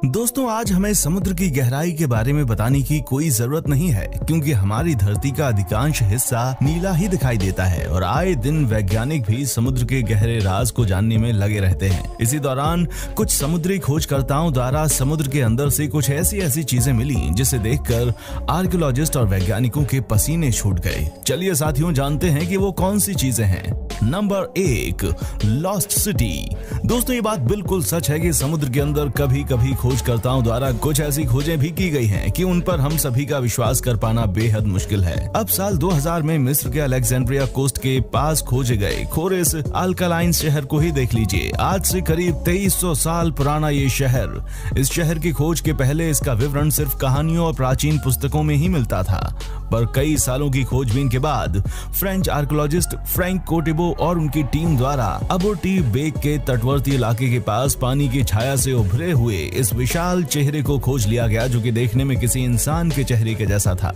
दोस्तों, आज हमें समुद्र की गहराई के बारे में बताने की कोई जरूरत नहीं है, क्योंकि हमारी धरती का अधिकांश हिस्सा नीला ही दिखाई देता है और आए दिन वैज्ञानिक भी समुद्र के गहरे राज को जानने में लगे रहते हैं। इसी दौरान कुछ समुद्री खोजकर्ताओं द्वारा समुद्र के अंदर से कुछ ऐसी चीजें मिली जिसे देखकर आर्कियोलॉजिस्ट और वैज्ञानिकों के पसीने छूट गए। चलिए साथियों, जानते हैं कि वो कौन सी चीजें हैं। Number 1, lost city. दोस्तों, ये बात बिल्कुल सच है कि समुद्र के अंदर कभी कभी खोजकर्ताओं द्वारा कुछ ऐसी खोजें भी की गई हैं कि उन पर हम सभी का विश्वास कर पाना बेहद मुश्किल है। अब साल 2000 में मिस्र के अलेक्जेंड्रिया कोस्ट के पास खोजे गए खोरेस अल्कालाइन शहर को ही देख लीजिए। आज से करीब 2300 साल पुराना ये शहर। इस शहर की खोज के पहले इसका विवरण सिर्फ कहानियों और प्राचीन पुस्तकों में ही मिलता था, पर कई सालों की खोजबीन के बाद फ्रेंच आर्कियोलॉजिस्ट फ्रैंक कोटेबो और उनकी टीम द्वारा अबोटी बेक के तटवर्ती इलाके के पास पानी की छाया से उभरे हुए इस विशाल चेहरे को खोज लिया गया, जो कि देखने में किसी इंसान के चेहरे के जैसा था।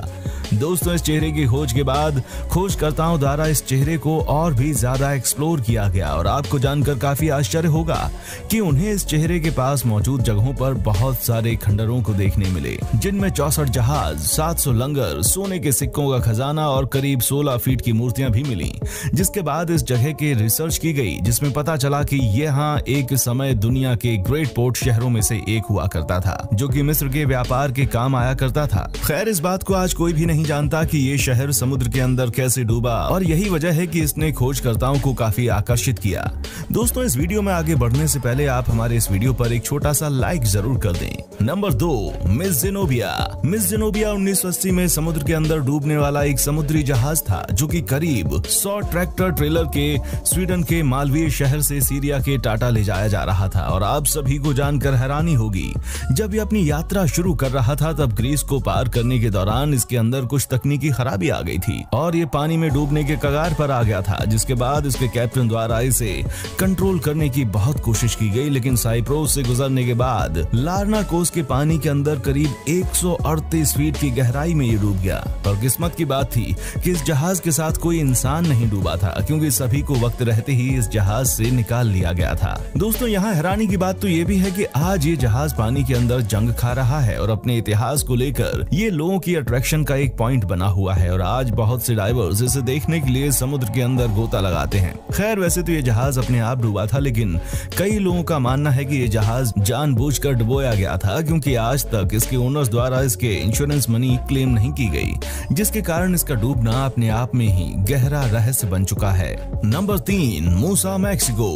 दोस्तों, इस चेहरे की खोज के बाद खोजकर्ताओं द्वारा इस चेहरे को और भी ज्यादा एक्सप्लोर किया गया और आपको जानकर काफी आश्चर्य होगा कि उन्हें इस चेहरे के पास मौजूद जगहों पर बहुत सारे खंडरों को देखने मिले, जिनमें 64 जहाज, 700 लंगर, सोने के सिक्कों का खजाना और करीब 16 फीट की मूर्तियां भी मिली। जिसके बाद इस जगह की रिसर्च की गई, जिसमें पता चला कि यहाँ एक समय दुनिया के ग्रेट पोर्ट शहरों में से एक हुआ करता था, जो कि मिस्र के व्यापार के काम आया करता था। खैर, इस बात को आज कोई भी नहीं जानता कि ये शहर समुद्र के अंदर कैसे डूबा, और यही वजह है कि इसने खोजकर्ताओं को काफी आकर्षित किया। दोस्तों, इस वीडियो में आगे बढ़ने से पहले आप हमारे इस वीडियो पर एक छोटा सा लाइक जरूर कर दें। Number 2, miss Zenobia. Miss Zenobia 1980 में समुद्र के अंदर डूबने वाला एक समुद्री जहाज था, जो कि करीब 100 ट्रैक्टर ट्रेलर के स्वीडन के मालवीय शहर से सीरिया के टाटा ले जाया जा रहा था। और आप सभी को जानकर हैरानी होगी, जब ये अपनी यात्रा शुरू कर रहा था तब ग्रीस को पार करने के दौरान इसके अंदर कुछ तकनीकी खराबी आ गई थी और ये पानी में डूबने के कगार पर आ गया था। जिसके बाद इसके कैप्टन द्वारा इसे कंट्रोल करने की बहुत कोशिश की गई, लेकिन साइप्रोस से गुजरने के बाद लारना कोस्ट के पानी के अंदर करीब 138 फीट की गहराई में ये डूब गया। पर किस्मत की बात थी कि इस जहाज के साथ कोई इंसान नहीं डूबा था, क्योंकि सभी को वक्त रहते ही इस जहाज से निकाल लिया गया था। दोस्तों, यहाँ हैरानी की बात तो ये भी है कि आज ये जहाज पानी के अंदर जंग खा रहा है और अपने इतिहास को लेकर ये लोगों की अट्रैक्शन का एक पॉइंट बना हुआ है और आज बहुत से डाइवर्स इसे देखने के लिए समुद्र के अंदर गोता लगाते हैं। खैर, वैसे तो ये जहाज अपने आप डूबा था, लेकिन कई लोगों का मानना है कि ये जहाज जानबूझकर डुबोया गया था, क्योंकि आज तक इसके ओनर्स द्वारा इसके इंश्योरेंस मनी क्लेम नहीं की गई, जिसके कारण इसका डूबना अपने आप में ही गहरा रहस्य बन चुका है। नंबर 3, मूसा मैक्सिको।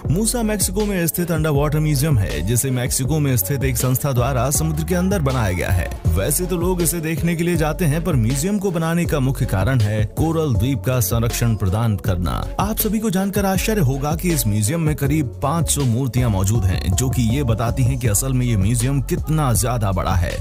मूसा मैक्सिको में स्थित अंडर वाटर म्यूजियम है, जिसे मैक्सिको में स्थित एक संस्था द्वारा समुद्र के अंदर बनाया गया है। वैसे तो लोग इसे देखने के लिए जाते हैं, पर म्यूजियम को बनाने का मुख्य कारण है कोरल द्वीप का संरक्षण प्रदान करना। आप सभी को जानकर आश्चर्य होगा कि इस म्यूजियम में करीब 500 मूर्तियां मौजूद हैं, जो कि ये बताती हैं कि असल में ये म्यूजियम कितना ज्यादा बड़ा है।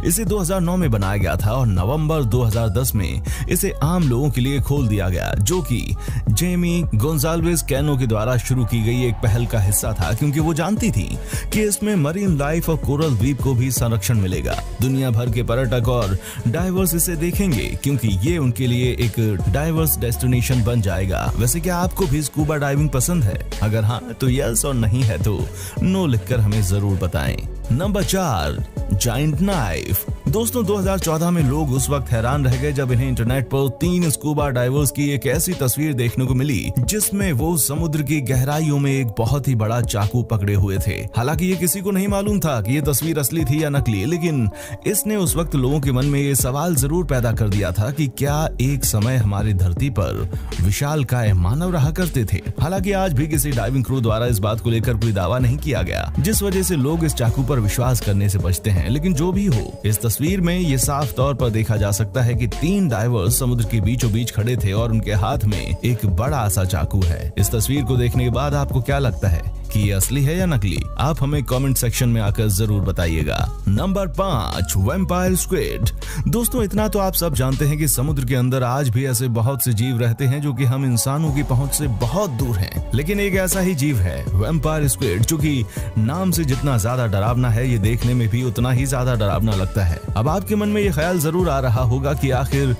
इसे 2009 में बनाया गया था और नवंबर 2010 में इसे आम लोगों के लिए खोल दिया गया, जो कि जेमी गोंजाल्वेज कैनो के द्वारा शुरू की गई एक पहल का हिस्सा था, क्योंकि वो जानती थी कि इसमें मरीन लाइफ और कोरल द्वीप को भी संरक्षण मिलेगा। दुनिया भर के पर्यटक और डाइवर्स इसे देखेंगे, क्योंकि ये उनके लिए एक डाइवर्स डेस्टिनेशन बन जाएगा। वैसे क्या आपको भी स्कूबा डाइविंग पसंद है? अगर हाँ तो यस, और नहीं है तो नो लिखकर हमें जरूर बताएं। Number 4, giant knife. दोस्तों, 2014 में लोग उस वक्त हैरान रह गए जब इन्हें इंटरनेट पर 3 स्कूबा डाइवर्स की एक ऐसी तस्वीर देखने को मिली, जिसमें वो समुद्र की गहराइयों में एक बहुत ही बड़ा चाकू पकड़े हुए थे। हालांकि ये किसी को नहीं मालूम था कि ये तस्वीर असली थी या नकली, लेकिन इसने उस वक्त लोगों के मन में ये सवाल जरूर पैदा कर दिया था कि क्या एक समय हमारी धरती पर विशालकाय मानव रहा करते थे। हालांकि आज भी किसी डाइविंग क्रू द्वारा इस बात को लेकर कोई दावा नहीं किया गया, जिस वजह से लोग इस चाकू पर विश्वास करने से बचते हैं। लेकिन जो भी हो, इस तस्वीर में ये साफ तौर पर देखा जा सकता है कि 3 डाइवर्स समुद्र के बीचों बीच खड़े थे और उनके हाथ में एक बड़ा सा चाकू है। इस तस्वीर को देखने के बाद आपको क्या लगता है कि ये असली है या नकली? आप हमें कमेंट सेक्शन में आकर जरूर बताइएगा। Number 5, vampire squid. दोस्तों, इतना तो आप सब जानते हैं कि समुद्र के अंदर आज भी ऐसे बहुत से जीव रहते हैं जो कि हम इंसानों की पहुंच से बहुत दूर हैं। लेकिन एक ऐसा ही जीव है वैम्पायर स्क्विड, जो कि नाम से जितना ज्यादा डरावना है, ये देखने में भी उतना ही ज्यादा डरावना लगता है। अब आपके मन में ये ख्याल जरूर आ रहा होगा कि आखिर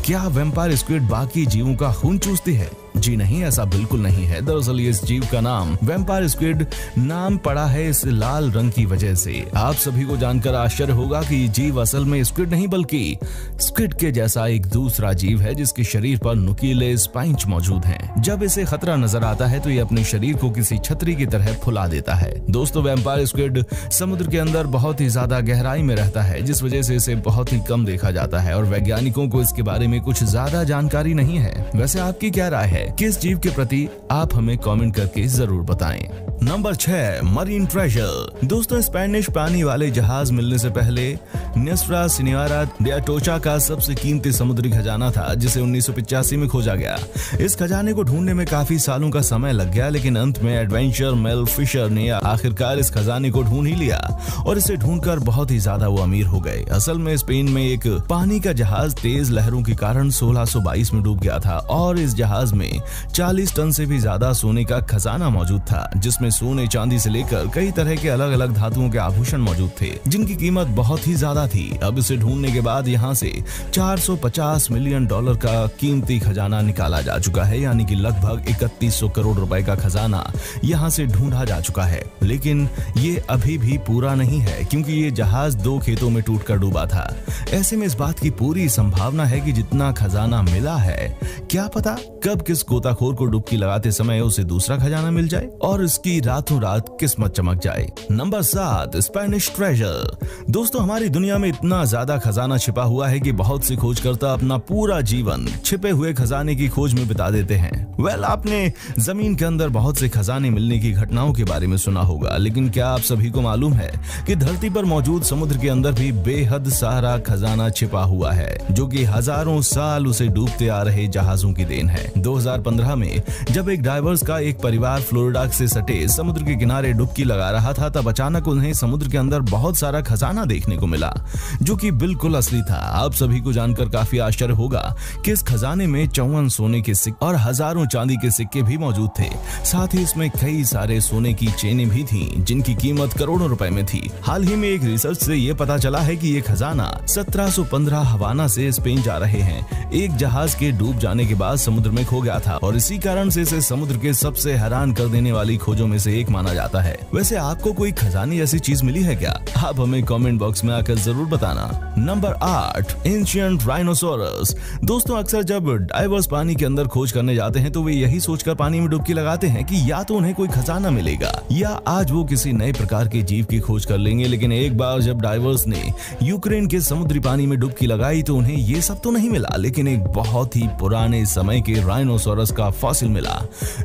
क्या वैम्पायर स्क्विड बाकी जीवों का खून चूसती है? जी नहीं, ऐसा बिल्कुल नहीं है। दरअसल इस जीव का नाम वैम्पायर स्क्विड नाम पड़ा है इस लाल रंग की वजह से। आप सभी को जानकर आश्चर्य होगा कि ये जीव असल में स्क्विड नहीं बल्कि स्क्विड के जैसा एक दूसरा जीव है जिसके शरीर पर नुकीले स्पाइंच मौजूद हैं। जब इसे खतरा नजर आता है तो ये अपने शरीर को किसी छतरी की तरह फुला देता है। दोस्तों, वैम्पायर स्क्विड समुद्र के अंदर बहुत ही ज्यादा गहराई में रहता है, जिस वजह से इसे बहुत ही कम देखा जाता है और वैज्ञानिकों को इसके बारे में कुछ ज्यादा जानकारी नहीं है। वैसे आपकी क्या राय है? किस जीव के प्रति आप हमें कमेंट करके जरूर बताएं। Number 6, marine treasure. दोस्तों, स्पेनिश पानी वाले जहाज मिलने से पहले न्यूस्ट्रा सिनियरा डे अटोचा का सबसे कीमती समुद्री खजाना था, जिसे 1985 में खोजा गया। इस खजाने को ढूंढने में काफी सालों का समय लग गया, लेकिन अंत में एडवेंचर मेल फिशर ने आखिरकार इस खजाने को ढूंढ ही लिया और इसे ढूंढकर बहुत ही ज्यादा वो अमीर हो गए। असल में स्पेन में एक पानी का जहाज तेज लहरों के कारण 1622 में डूब गया था और इस जहाज में 40 टन से भी ज्यादा सोने का खजाना मौजूद था, जिसमें सोने चांदी से लेकर कई तरह के अलग अलग धातुओं के आभूषण मौजूद थे, जिनकी कीमत बहुत ही ज्यादा थी। अब इसे ढूंढने के बाद यहाँ से $450 मिलियन का कीमती खजाना निकाला जा चुका है, यानी कि लगभग 3100 करोड़ रुपए का खजाना यहाँ से ढूंढा जा चुका है। लेकिन ये अभी भी पूरा नहीं है, क्योंकि ये जहाज 2 खेतों में टूटकर डूबा था। ऐसे में इस बात की पूरी संभावना है कि जितना खजाना मिला है, क्या पता कब किस गोताखोर को डुबकी लगाते समय उसे दूसरा खजाना मिल जाए और इसकी रातों रात किस्मत चमक जाए। Number 7, Spanish treasure. दोस्तों, हमारी दुनिया में इतना ज्यादा खजाना छिपा हुआ है कि बहुत से खोजकर्ता अपना पूरा जीवन छिपे हुए खजाने की खोज में बिता देते हैं। आपने जमीन के अंदर बहुत से खजाने मिलने की घटनाओं के बारे में सुना होगा, लेकिन क्या आप सभी को मालूम है कि धरती पर मौजूद समुद्र के अंदर भी बेहद सारा खजाना छिपा हुआ है, जो कि हजारों साल उसे डूबते आ रहे जहाजों की देन है। 2015 में जब एक डाइवर्स का एक परिवार फ्लोरिडा से सटे समुद्र के किनारे डुबकी लगा रहा था, तब अचानक उन्हें समुद्र के अंदर बहुत सारा खजाना देखने को मिला, जो कि बिल्कुल असली था। आप सभी को जानकर काफी आश्चर्य होगा कि इस खजाने में 54 सोने के सिक्के और हजारों चांदी के सिक्के भी मौजूद थे। साथ ही इसमें कई सारे सोने की चेनें भी थीं, जिनकी कीमत करोड़ों रुपए में थी। हाल ही में एक रिसर्च से ये पता चला है कि ये खजाना 1715 हवाना से स्पेन जा रहे हैं। एक जहाज के डूब जाने के बाद समुद्र में खो गया था और इसी कारण से इसे समुद्र के सबसे हैरान कर देने वाली खोजों में से एक माना जाता है। वैसे आपको कोई खजाने जैसी चीज मिली है क्या? आप हमें कमेंट बॉक्स में आकर जरूर बताना। Number 8, ancient rhinoceros. दोस्तों, अक्सर जब डाइवर्स पानी के अंदर खोज करने जाते हैं तो वे यही सोचकर पानी में डुबकी लगाते हैं कि या तो उन्हें कोई खजाना मिलेगा या आज वो किसी नए प्रकार के जीव की खोज कर लेंगे। लेकिन एक बार जब डाइवर्स ने यूक्रेन के समुद्री पानी में डुबकी लगाई तो उन्हें ये सब तो नहीं मिला, लेकिन एक बहुत ही पुराने समय के राइनोसोरस का फॉसिल मिला,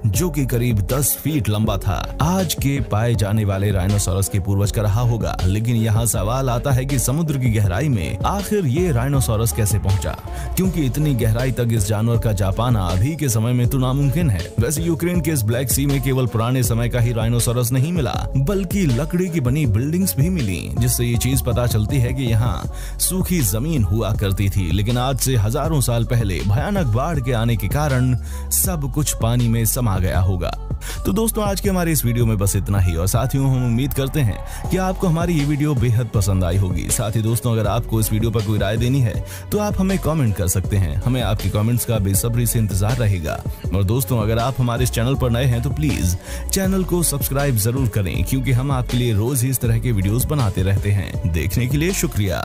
जो कि करीब 10 फीट लंबा था। आज के पाए जाने वाले राइनोसोरस के पूर्वज का रहा होगा, लेकिन यहाँ सवाल आता है कि समुद्र की गहराई में आखिर ये राइनोसोरस कैसे पहुंचा, क्योंकि इतनी गहराई तक इस जानवर का जा पाना अभी के समय में तो नामुमकिन है। वैसे यूक्रेन के इस ब्लैक सी में केवल पुराने समय का ही राइनोसोरस नहीं मिला, बल्कि लकड़ी की बनी बिल्डिंग्स भी मिली, जिससे ये चीज पता चलती है कि यहाँ सूखी जमीन हुआ करती थी, लेकिन आज से हजारों साल पहले भयानक बाढ़ के आने के कारण सब कुछ पानी में समा गया होगा। तो दोस्तों, आज के हमारे इस वीडियो में बस इतना ही और साथियों, हम उम्मीद करते हैं कि आपको हमारी ये वीडियो बेहद पसंद आई होगी। साथ ही दोस्तों, अगर आपको इस वीडियो पर कोई राय देनी है तो आप हमें कमेंट कर सकते हैं। हमें आपके कमेंट्स का बेसब्री से इंतजार रहेगा। और दोस्तों, अगर आप हमारे इस चैनल पर नए हैं तो प्लीज चैनल को सब्सक्राइब जरूर करें, क्योंकि हम आपके लिए रोज ही इस तरह के वीडियोस बनाते रहते हैं। देखने के लिए शुक्रिया।